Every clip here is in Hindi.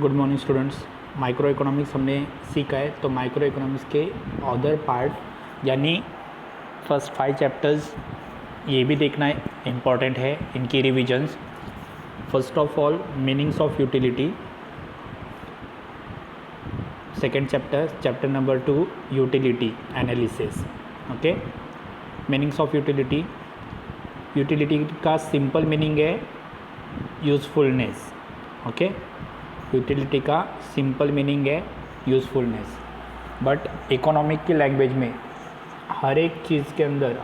Good morning students. Micro economics हमने सीखा है, तो माइक्रो इकोनॉमिक्स के अदर पार्ट यानी फर्स्ट 5 चैप्टर्स ये भी देखना इम्पॉर्टेंट है, इनकी revisions. First of all meanings of utility, second chapter number 2 utility analysis. Okay, meanings of utility. Utility का सिंपल मीनिंग है यूज़फुलनेस। ओके, यूटिलिटी का सिंपल मीनिंग है यूज़फुलनेस, बट इकोनॉमिक की लैंग्वेज में हर एक चीज़ के अंदर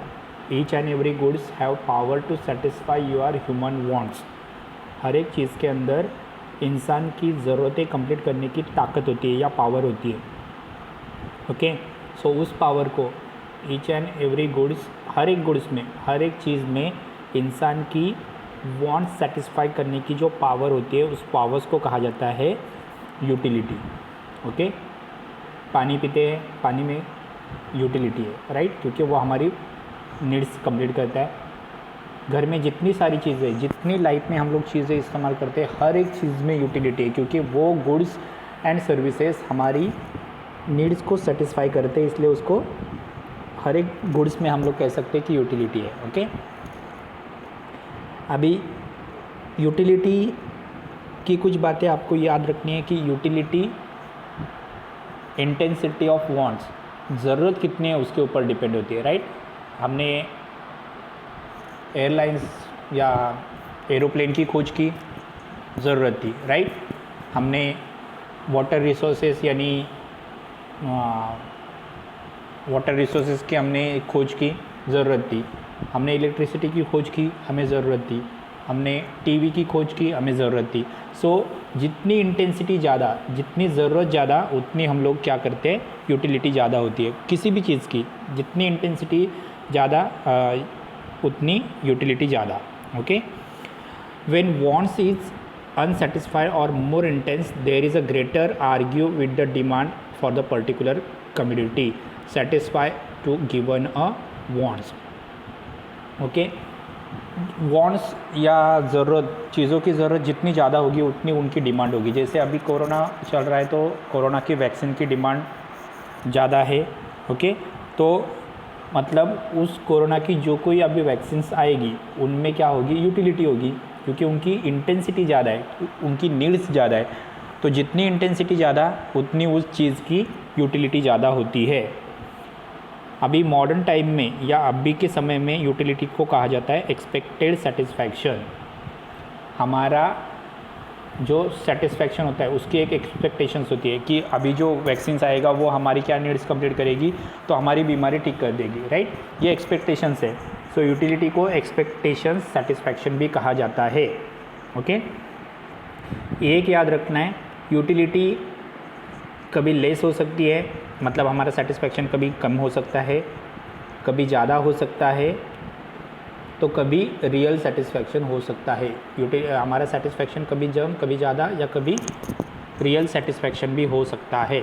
each and every goods have power to satisfy your human wants. हर एक चीज़ के अंदर इंसान की ज़रूरतें कंप्लीट करने की ताकत होती है या पावर होती है। ओके, सो उस पावर को ईच एंड एवरी गुड्स, हर एक गुड्स में, हर एक चीज़ में इंसान की वांट सेटिस्फाई करने की जो पावर होती है, उस पावर्स को कहा जाता है यूटिलिटी। ओके, पानी पीते हैं, पानी में यूटिलिटी है, राइट, क्योंकि वो हमारी नीड्स कंप्लीट करता है। घर में जितनी सारी चीज़ें, जितनी लाइफ में हम लोग चीज़ें इस्तेमाल करते हैं, हर एक चीज़ में यूटिलिटी है, क्योंकि वो गुड्स एंड सर्विसेज हमारी नीड्स को सेटिस्फाई करते हैं, इसलिए उसको हर एक गुड्स में हम लोग कह सकते हैं कि यूटिलिटी है। ओके, अभी यूटिलिटी की कुछ बातें आपको याद रखनी है कि यूटिलिटी इंटेंसिटी ऑफ वांट्स, ज़रूरत कितनी है उसके ऊपर डिपेंड होती है, राइट। हमने एयरलाइंस या एरोप्लेन की खोज की, ज़रूरत थी, राइट। हमने वाटर रिसोर्सेस यानी वाटर रिसोर्सेज की हमने खोज की, ज़रूरत थी। हमने इलेक्ट्रिसिटी की खोज की, हमें ज़रूरत थी। हमने टीवी की खोज की, हमें ज़रूरत थी। सो जितनी इंटेंसिटी ज़्यादा, जितनी ज़रूरत ज़्यादा, उतनी हम लोग क्या करते हैं, यूटिलिटी ज़्यादा होती है किसी भी चीज़ की। जितनी इंटेंसिटी ज़्यादा उतनी यूटिलिटी ज़्यादा। Okay, when wants is unsatisfied और more intense, there is a greater argue with the demand for the particular community satisfy to given a wants. Okay, wants या ज़रूरत, चीज़ों की ज़रूरत जितनी ज़्यादा होगी उतनी उनकी डिमांड होगी। जैसे अभी कोरोना चल रहा है, तो कोरोना की वैक्सीन की डिमांड ज़्यादा है। ओके, तो मतलब उस कोरोना की जो कोई अभी वैक्सीन्स आएगी उनमें क्या होगी, यूटिलिटी होगी, क्योंकि उनकी इंटेंसिटी ज़्यादा है, उनकी नीड्स ज़्यादा है। तो जितनी इंटेंसिटी ज़्यादा उतनी उस चीज़ की यूटिलिटी ज़्यादा होती है। अभी मॉडर्न टाइम में या अभी के समय में यूटिलिटी को कहा जाता है एक्सपेक्टेड सेटिस्फैक्शन। हमारा जो सेटिस्फैक्शन होता है उसकी एक एक्सपेक्टेशंस होती है कि अभी जो वैक्सीन्स आएगा वो हमारी क्या नीड्स कंप्लीट करेगी, तो हमारी बीमारी ठीक कर देगी, राइट। ये एक्सपेक्टेशंस है। सो यूटिलिटी को एक्सपेक्टेशंस सेटिस्फैक्शन भी कहा जाता है। ओके, एक याद रखना है, यूटिलिटी कभी लेस हो सकती है, मतलब हमारा सेटिस्फैक्शन कभी कम हो सकता है, कभी ज़्यादा हो सकता है, तो कभी रियल सेटिस्फैक्शन हो सकता है। हमारा सेटिस्फैक्शन कभी जम, कभी ज़्यादा, या कभी रियल सेटिस्फैक्शन भी हो सकता है।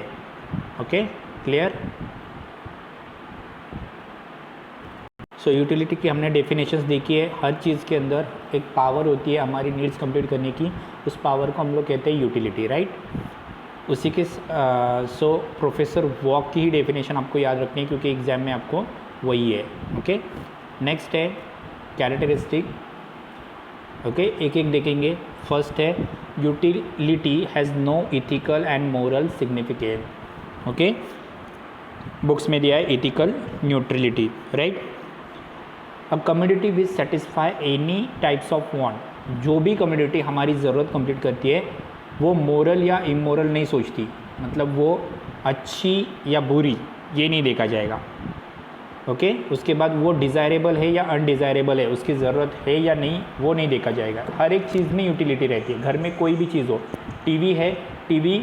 Okay, clear. सो यूटिलिटी की हमने डेफिनेशंस देखी है। हर चीज़ के अंदर एक पावर होती है हमारी नीड्स कंप्लीट करने की, उस पावर को हम लोग कहते हैं यूटिलिटी, राइट। उसी के सो प्रोफेसर वॉक की ही डेफिनेशन आपको याद रखनी है, क्योंकि एग्ज़ाम में आपको वही है। ओके, नेक्स्ट है कैरेक्टरिस्टिक। ओके, एक एक देखेंगे। फर्स्ट है utility has no ethical and moral significance. Okay, books में दिया है इथिकल न्यूट्रलिटी, राइट। अब community which satisfy any types of want, जो भी कम्युनिटी हमारी ज़रूरत कंप्लीट करती है वो मोरल या इमोरल नहीं सोचती, मतलब वो अच्छी या बुरी ये नहीं देखा जाएगा। ओके, उसके बाद वो डिज़ायरेबल है या अनडिज़ायरेबल है, उसकी ज़रूरत है या नहीं, वो नहीं देखा जाएगा। हर एक चीज़ में यूटिलिटी रहती है। घर में कोई भी चीज़ हो, टीवी है, टीवी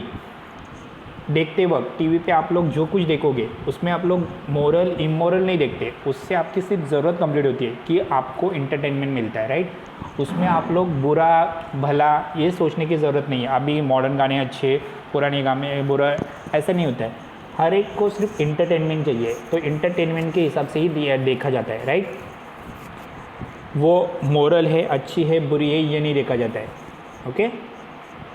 देखते वक्त टीवी पे आप लोग जो कुछ देखोगे उसमें आप लोग मोरल इमोरल नहीं देखते, उससे आपकी सिर्फ ज़रूरत कंप्लीट होती है कि आपको इंटरटेनमेंट मिलता है, राइट। उसमें आप लोग बुरा भला ये सोचने की ज़रूरत नहीं है, अभी मॉडर्न गाने अच्छे, पुराने गाने बुरा, ऐसा नहीं होता है। हर एक को सिर्फ इंटरटेनमेंट चाहिए, तो इंटरटेनमेंट के हिसाब से ही देखा जाता है, राइट। वो मोरल है, अच्छी है, बुरी है, ये नहीं देखा जाता है। ओके,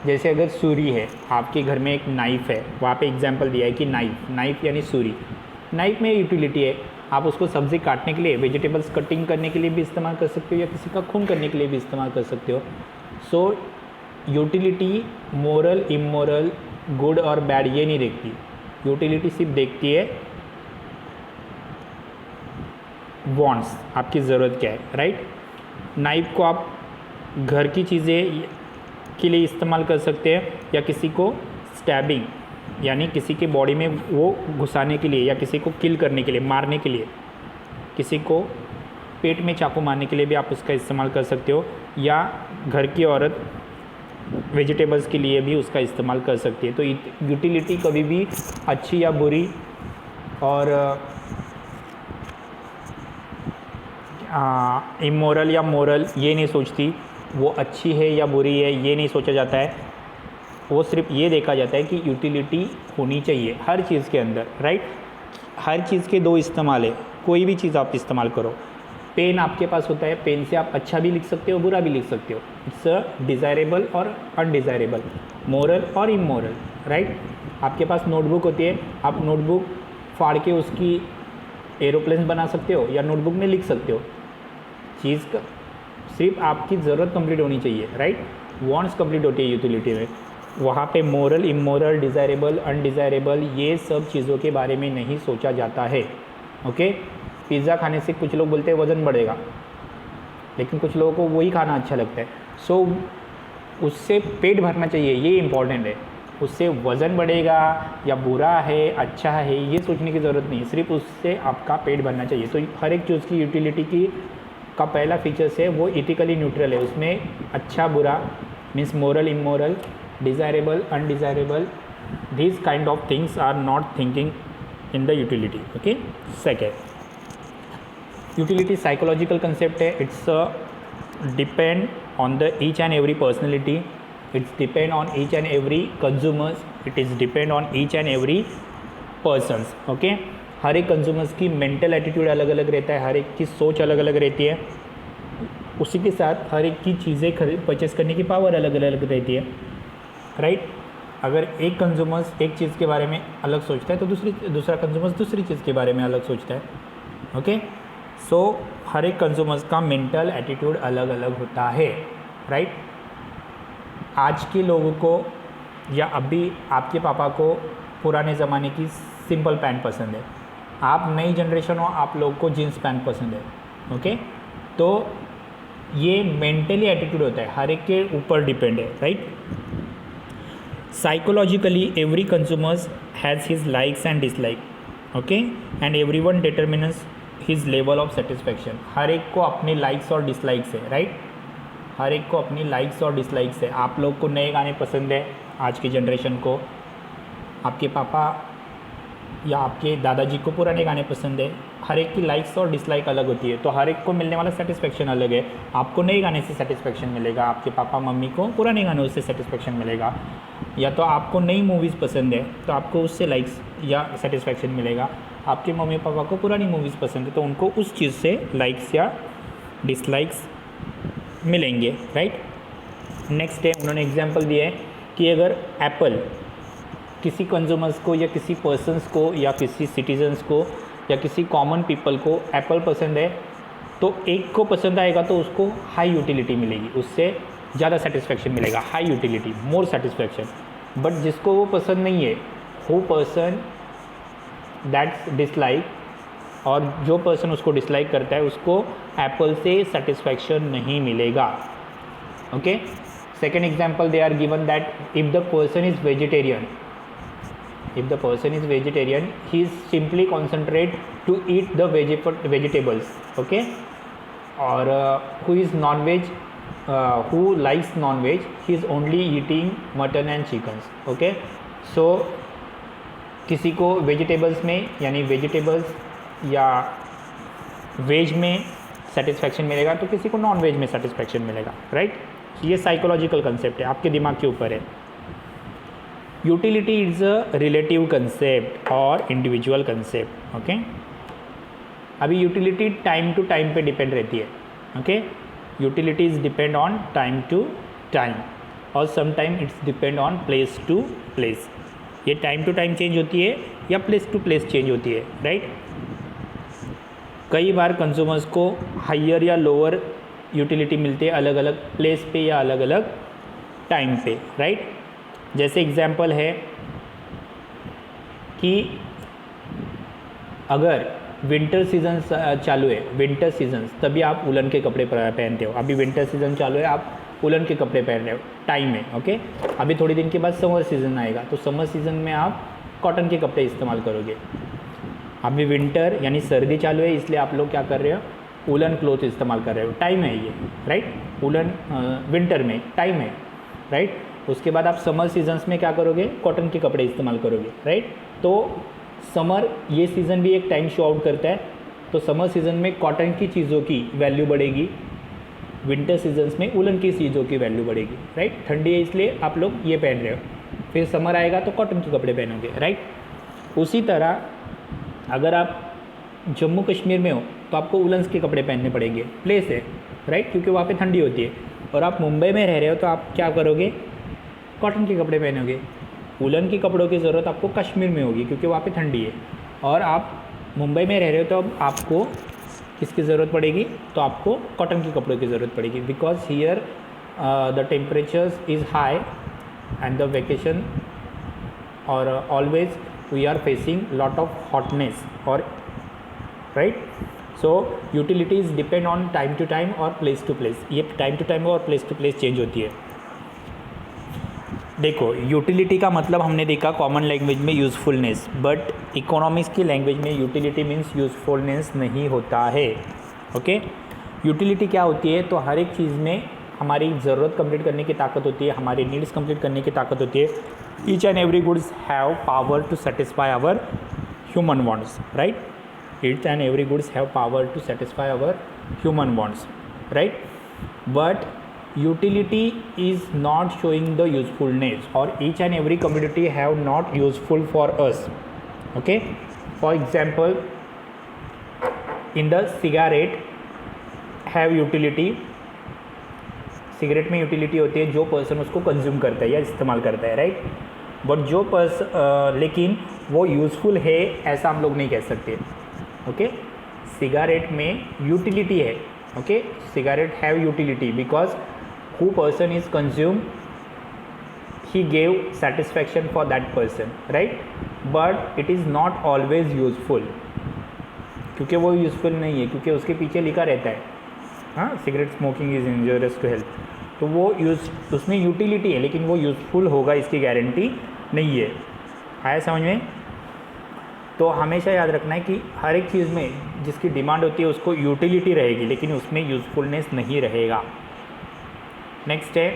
जैसे अगर सूरी है, आपके घर में एक नाइफ़ है, वहाँ पे एग्जांपल दिया है कि नाइफ़ यानी सूरी। नाइफ़ में यूटिलिटी है, आप उसको सब्ज़ी काटने के लिए, वेजिटेबल्स कटिंग करने के लिए भी इस्तेमाल कर सकते हो या किसी का खून करने के लिए भी इस्तेमाल कर सकते हो। सो यूटिलिटी मोरल इमोरल गुड और बैड ये नहीं देखती, यूटिलिटी सिर्फ देखती है वांट्स, आपकी ज़रूरत क्या है, राइट। नाइफ़ को आप घर की चीज़ें के लिए इस्तेमाल कर सकते हैं या किसी को स्टैबिंग यानी किसी के बॉडी में वो घुसाने के लिए या किसी को किल करने के लिए, मारने के लिए, किसी को पेट में चाकू मारने के लिए भी आप उसका इस्तेमाल कर सकते हो। या घर की औरत वेजिटेबल्स के लिए भी उसका इस्तेमाल कर सकती है। तो यूटिलिटी कभी भी अच्छी या बुरी और इमोरल या मोरल ये नहीं सोचती, वो अच्छी है या बुरी है ये नहीं सोचा जाता है। वो सिर्फ ये देखा जाता है कि यूटिलिटी होनी चाहिए हर चीज़ के अंदर, राइट। हर चीज़ के दो इस्तेमाल है, कोई भी चीज़ आप इस्तेमाल करो। पेन आपके पास होता है, पेन से आप अच्छा भी लिख सकते हो, बुरा भी लिख सकते हो। इट्स डिज़ायरेबल और अनडिज़ायरेबल, मोरल और इमोरल, राइट। आपके पास नोटबुक होती है, आप नोटबुक फाड़ के उसकी एरोप्लेन बना सकते हो या नोटबुक में लिख सकते हो। चीज़ का सिर्फ आपकी ज़रूरत कंप्लीट होनी चाहिए, राइट। वांट्स कंप्लीट होती है यूटिलिटी में, वहाँ पे मोरल इमोरल डिज़ायरेबल अनडिज़ायरेबल ये सब चीज़ों के बारे में नहीं सोचा जाता है, ओके। पिज़्ज़ा खाने से कुछ लोग बोलते हैं वज़न बढ़ेगा, लेकिन कुछ लोगों को वही खाना अच्छा लगता है। सो उससे पेट भरना चाहिए, ये इंपॉर्टेंट है। उससे वज़न बढ़ेगा या बुरा है अच्छा है ये सोचने की ज़रूरत नहीं, सिर्फ उससे आपका पेट भरना चाहिए। तो हर एक चीज़ की यूटिलिटी की का पहला फीचर्स है वो इथिकली न्यूट्रल है, उसमें अच्छा बुरा means moral immoral desirable undesirable this kind of things are not thinking in the utility, okay. Second, utility psychological concept है। It's depend on the each and every personality, it's depend on each and every consumers, it is depend on each and every persons, okay. हर एक कंज्यूमर्स की मेंटल एटीट्यूड अलग अलग रहता है, हर एक की सोच अलग अलग रहती है, उसी के साथ हर एक की चीज़ें परचेस करने की पावर अलग अलग रहती है, राइट। अगर एक कंज्यूमर्स एक चीज़ के बारे में अलग सोचता है तो दूसरा कंज्यूमर्स दूसरी चीज़ के बारे में अलग सोचता है, ओके। सो हर एक कंज्यूमर्स का मेंटल एटीट्यूड अलग अलग होता है, राइट। आज के लोगों को या अभी आपके पापा को पुराने ज़माने की सिंपल पैंट पसंद है, आप नई जनरेशन हो, आप लोग को जीन्स पैंट पसंद है, ओके। तो ये मेंटली एटीट्यूड होता है, हर एक के ऊपर डिपेंड है, right. Psychologically every consumers has his likes and dislike, okay, and every one determines his level of satisfaction. हर एक को अपने लाइक्स और डिसलाइक्स है, राइट। हर एक को अपनी लाइक्स और डिसलाइक्स है। आप लोग को नए गाने पसंद है, आज की जनरेशन को, आपके पापा या आपके दादाजी को पुराने गाने पसंद है। हर एक की लाइक्स और डिसलाइक अलग होती है, तो हर एक को मिलने वाला सेटिस्फेक्शन अलग है। आपको नए गाने से सेटिस्फेक्शन मिलेगा, आपके पापा मम्मी को पुराने गानों से सेटिस्फेक्शन मिलेगा। या तो आपको नई मूवीज़ पसंद है तो आपको उससे लाइक्स या सेटिस्फेक्शन मिलेगा, आपके मम्मी पापा को पुरानी मूवीज़ पसंद है तो उनको उस चीज़ से लाइक्स या डिसलाइक्स मिलेंगे, राइट। नेक्स्ट है, उन्होंने एग्जांपल दिया है कि अगर एप्पल किसी कंज्यूमर्स को या किसी पर्सन्स को या किसी सिटीजन्स को या किसी कॉमन पीपल को एप्पल पसंद है तो एक को पसंद आएगा तो उसको हाई यूटिलिटी मिलेगी, उससे ज़्यादा सेटिस्फेक्शन मिलेगा, high utility, more satisfaction. But जिसको वो पसंद नहीं है, हु पर्सन दैट्स डिसलाइक, और जो पर्सन उसको डिसलाइक करता है उसको एप्पल से सेटिस्फेक्शन नहीं मिलेगा, okay. Second example they are given that if the person is vegetarian, if the person is vegetarian he is simply concentrate to eat the vegetables, okay, or who is non-veg, who likes non-veg, he is only eating mutton and chickens, okay। so किसी को वेजिटेबल्स में यानी वेजिटेबल्स या वेज में सेटिस्फेक्शन मिलेगा तो किसी को नॉन वेज में सेटिस्फेक्शन मिलेगा, राइट। ये साइकोलॉजिकल कंसेप्ट है, आपके दिमाग के ऊपर है। Utility is a relative concept और इंडिविजुअल कंसेप्ट, ओके। अभी यूटिलिटी टाइम टू टाइम पे डिपेंड रहती है, okay. Utilities depend on time to time. और some time it's depend on place to place. ये टाइम टू टाइम चेंज होती है या प्लेस टू प्लेस चेंज होती है, राइट। कई बार कंज्यूमर्स को हायर या लोअर यूटिलिटी मिलती है अलग अलग प्लेस पे या अलग अलग टाइम पे, राइट। जैसे एग्जांपल है कि अगर विंटर सीजन चालू है, विंटर सीजन, तभी आप उलन के कपड़े पहनते हो। अभी विंटर सीजन चालू है, आप उलन के कपड़े पहन रहे हो, टाइम है, ओके। अभी थोड़ी दिन के बाद समर सीज़न आएगा, तो समर सीज़न में आप कॉटन के कपड़े इस्तेमाल करोगे। अभी विंटर यानी सर्दी चालू है, इसलिए आप लोग क्या कर रहे हो, उलन क्लोथ इस्तेमाल कर रहे हो, टाइम है ये, राइट। उलन विंटर में टाइम है, राइट। उसके बाद आप समर सीजन्स में क्या करोगे, कॉटन के कपड़े इस्तेमाल करोगे, राइट। तो समर ये सीज़न भी एक टाइम शो आउट करता है, तो समर सीज़न में कॉटन की चीज़ों की वैल्यू बढ़ेगी, विंटर सीजन्स में उलन की चीज़ों की वैल्यू बढ़ेगी, राइट। ठंडी है इसलिए आप लोग ये पहन रहे हो, फिर समर आएगा तो कॉटन के कपड़े पहनोगे, राइट। उसी तरह अगर आप जम्मू कश्मीर में हो तो आपको उलन्स के कपड़े पहनने पड़ेंगे, प्लेस है, राइट, क्योंकि वहाँ पे ठंडी होती है। और आप मुंबई में रह रहे हो तो आप क्या करोगे, कॉटन के कपड़े पहनोगे। उलन के कपड़ों की ज़रूरत आपको कश्मीर में होगी क्योंकि वहाँ पे ठंडी है। और आप मुंबई में रह रहे हो तो अब आपको किसकी ज़रूरत पड़ेगी, तो आपको कॉटन के कपड़ों की ज़रूरत पड़ेगी, because here the temperatures is high and the vacation और always we are facing lot of hotness और, right. So utilities depend on time to time और प्लेस टू प्लेस। ये टाइम टू टाइम और प्लेस टू प्लेस चेंज होती है। देखो, यूटिलिटी का मतलब हमने देखा कॉमन लैंग्वेज में यूज़फुलनेस, बट इकोनॉमिक्स की लैंग्वेज में यूटिलिटी मीन्स यूज़फुलनेस नहीं होता है, ओके। यूटिलिटी क्या होती है, तो हर एक चीज़ में हमारी ज़रूरत कंप्लीट करने की ताकत होती है, हमारी नीड्स कंप्लीट करने की ताकत होती है। Each and every goods have power to satisfy our human wants, right. Each and every goods have power to satisfy our human wants, right. But utility is not showing the usefulness, or each and every commodity have not useful for us, okay. For example, in the cigarette have utility, cigarette में यूटिलिटी होती है जो पर्सन उसको कंज्यूम करता है या इस्तेमाल करता है, राइट। बट जो लेकिन वो यूज़फुल है ऐसा हम लोग नहीं कह सकते, ओके। सिगरेट में यूटिलिटी है, okay. Cigarette have utility because who person is consumed, he gave satisfaction for that person, right, but it is not always useful, क्योंकि वो यूज़फुल नहीं है, क्योंकि उसके पीछे लिखा रहता है, हाँ, cigarette smoking is injurious to health, तो वो उसमें यूटिलिटी है लेकिन वो यूज़फुल होगा इसकी गारंटी नहीं है। आया समझ में। तो हमेशा याद रखना है कि हर एक चीज़ में जिसकी डिमांड होती है उसको यूटिलिटी रहेगी लेकिन उसमें यूज़फुलनेस नहीं रहेगा। नेक्स्ट है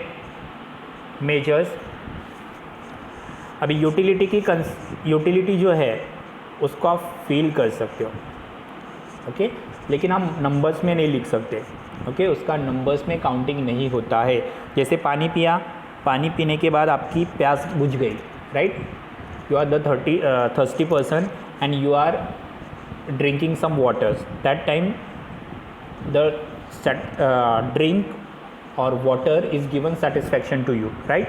मेजर्स। अभी यूटिलिटी जो है उसको आप फील कर सकते हो, ओके, लेकिन आप नंबर्स में नहीं लिख सकते, ओके। उसका नंबर्स में काउंटिंग नहीं होता है। जैसे पानी पिया, पानी पीने के बाद आपकी प्यास बुझ गई, right, you are the thirsty person and you are drinking some waters, that time the drink or water is given satisfaction to you, right,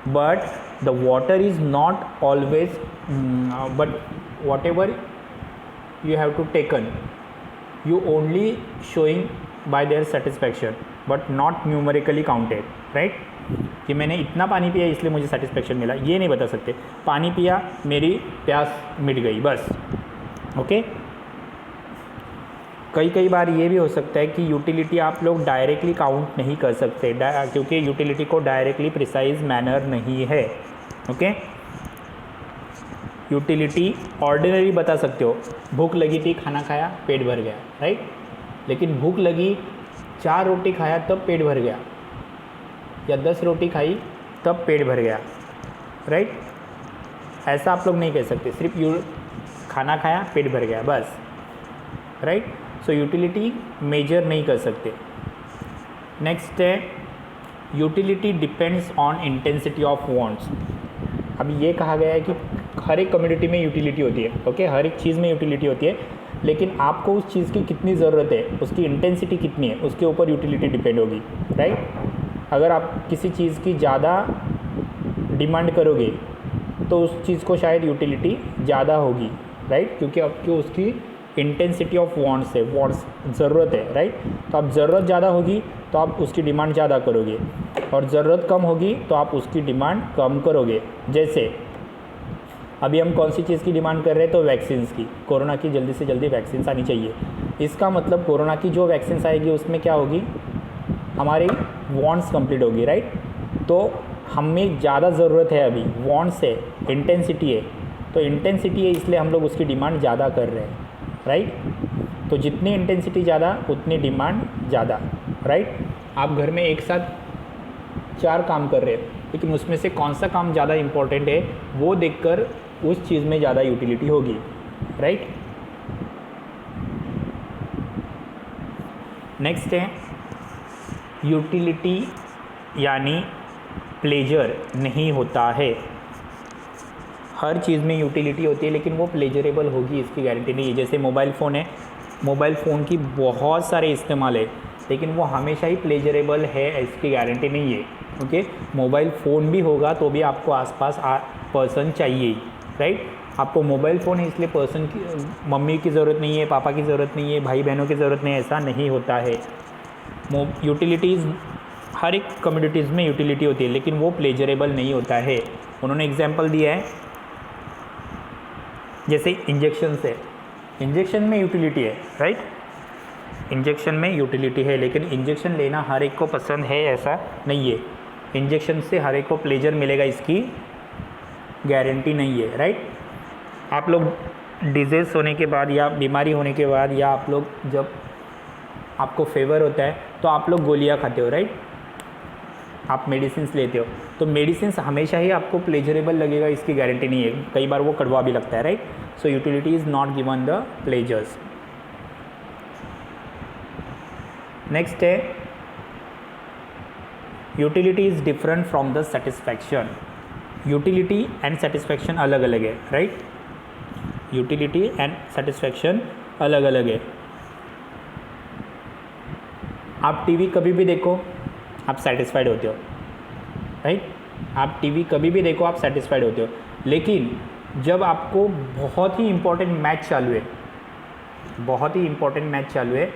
but the water is not always but whatever you have to taken, you only showing by their satisfaction but not numerically counted, right। कि मैंने इतना पानी पिया इसलिए मुझे सेटिस्फेक्शन मिला, ये नहीं बता सकते। पानी पिया, मेरी प्यास मिट गई, बस, ओके। कई बार ये भी हो सकता है कि यूटिलिटी आप लोग डायरेक्टली काउंट नहीं कर सकते क्योंकि यूटिलिटी को डायरेक्टली प्रिसाइज मैनर नहीं है, ओके। यूटिलिटी ऑर्डिनरी बता सकते हो, भूख लगी थी, खाना खाया, पेट भर गया, राइट। लेकिन भूख लगी, 4 रोटी खाया तब पेट भर गया, या 10 रोटी खाई तब पेट भर गया, राइट। ऐसा आप लोग नहीं कह सकते, सिर्फ खाना खाया, पेट भर गया, बस, राइट। सो यूटिलिटी मेजर नहीं कर सकते। नेक्स्ट है utility depends on intensity of wants. अभी ये कहा गया है कि हर एक कम्युनिटी में यूटिलिटी होती है, ओके, हर एक चीज़ में यूटिलिटी होती है, लेकिन आपको उस चीज़ की कितनी ज़रूरत है, उसकी इंटेंसिटी कितनी है, उसके ऊपर यूटिलिटी डिपेंड होगी, राइट। अगर आप किसी चीज़ की ज़्यादा डिमांड करोगे तो उस चीज़ को शायद यूटिलिटी ज़्यादा होगी, राइट, क्योंकि आपकी उसकी इंटेंसिटी ऑफ वांट्स है, वांट्स ज़रूरत है, राइट। तो आप ज़रूरत ज़्यादा होगी तो आप उसकी डिमांड ज़्यादा करोगे, और ज़रूरत कम होगी तो आप उसकी डिमांड कम करोगे। जैसे अभी हम कौन सी चीज़ की डिमांड कर रहे हैं, तो वैक्सीन्स की, कोरोना की जल्दी से जल्दी वैक्सीन्स आनी चाहिए। इसका मतलब कोरोना की जो वैक्सीन्स आएगी उसमें क्या होगी, हमारी वांट्स कंप्लीट होगी, राइट। तो हमें ज़्यादा ज़रूरत है, अभी वांट्स है, इंटेंसिटी है, तो इंटेंसिटी है इसलिए हम लोग उसकी डिमांड ज़्यादा कर रहे हैं, राइट। तो जितनी इंटेंसिटी ज़्यादा उतनी डिमांड ज़्यादा, राइट। आप घर में एक साथ 4 काम कर रहे हैं, लेकिन उसमें से कौन सा काम ज़्यादा इम्पोर्टेंट है वो देखकर उस चीज़ में ज़्यादा यूटिलिटी होगी, राइट। नेक्स्ट है यूटिलिटी यानी प्लेजर नहीं होता है। हर चीज़ में यूटिलिटी होती है लेकिन वो प्लेजरेबल होगी इसकी गारंटी नहीं है। जैसे मोबाइल फ़ोन है, मोबाइल फ़ोन की बहुत सारे इस्तेमाल है लेकिन वो हमेशा ही प्लेजरेबल है इसकी गारंटी नहीं है, ओके। मोबाइल फ़ोन भी होगा तो भी आपको आसपास पर्सन चाहिए ही, राइट। आपको मोबाइल फ़ोन है इसलिए पर्सन की, मम्मी की ज़रूरत नहीं है, पापा की ज़रूरत नहीं है, भाई बहनों की ज़रूरत नहीं है, ऐसा नहीं होता है। यूटिलिटीज़ हर एक कम्युनिटीज़ में यूटिलिटी होती है लेकिन वो प्लेजरेबल नहीं होता है। उन्होंने एग्जाम्पल दिया है जैसे इंजेक्शन से, इंजेक्शन में यूटिलिटी है, राइट। इंजेक्शन में यूटिलिटी है लेकिन इंजेक्शन लेना हर एक को पसंद है ऐसा नहीं है। इंजेक्शन से हर एक को प्लेजर मिलेगा इसकी गारंटी नहीं है, राइट। आप लोग डिजीज़ होने के बाद या बीमारी होने के बाद या आप लोग जब आपको फेवर होता है तो आप लोग गोलियां खाते हो, राइट। आप मेडिसिन लेते हो तो मेडिसिन हमेशा ही आपको प्लेजरेबल लगेगा इसकी गारंटी नहीं है, कई बार वो कड़वा भी लगता है, right. So utility is not given the pleasures. Next है utility is different from the satisfaction. Utility and satisfaction अलग अलग है, राइट। यूटिलिटी एंड सेटिस्फैक्शन अलग अलग है। आप टीवी कभी भी देखो आप सेटिस्फाइड होते हो, राइट। आप टीवी कभी भी देखो आप सेटिस्फाइड होते हो, लेकिन जब आपको बहुत ही इम्पोर्टेंट मैच चालू है, बहुत ही इम्पोर्टेंट मैच चालू है,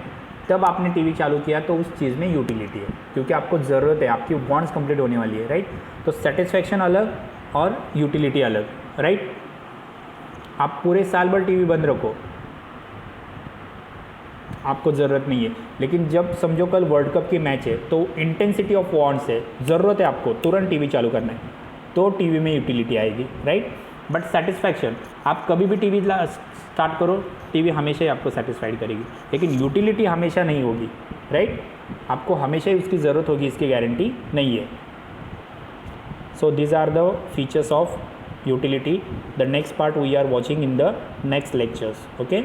तब आपने टीवी चालू किया तो उस चीज़ में यूटिलिटी है क्योंकि आपको ज़रूरत है, आपकी वांट्स कंप्लीट होने वाली है, राइट। तो सेटिस्फैक्शन अलग और यूटिलिटी अलग, राइट। आप पूरे साल भर टीवी बंद रखो, आपको ज़रूरत नहीं है, लेकिन जब समझो कल वर्ल्ड कप की मैच है तो इंटेंसिटी ऑफ वांट्स है, ज़रूरत है आपको तुरंत टीवी चालू करना है, तो टीवी में यूटिलिटी आएगी, राइट। बट सेटिस्फैक्शन, आप कभी भी टीवी स्टार्ट करो, टीवी हमेशा ही आपको सेटिस्फाइड करेगी, लेकिन यूटिलिटी हमेशा नहीं होगी, राइट। आपको हमेशा ही उसकी ज़रूरत होगी, इसकी गारंटी नहीं है। So these are the features of utility. The next part we are watching in the next lectures, okay.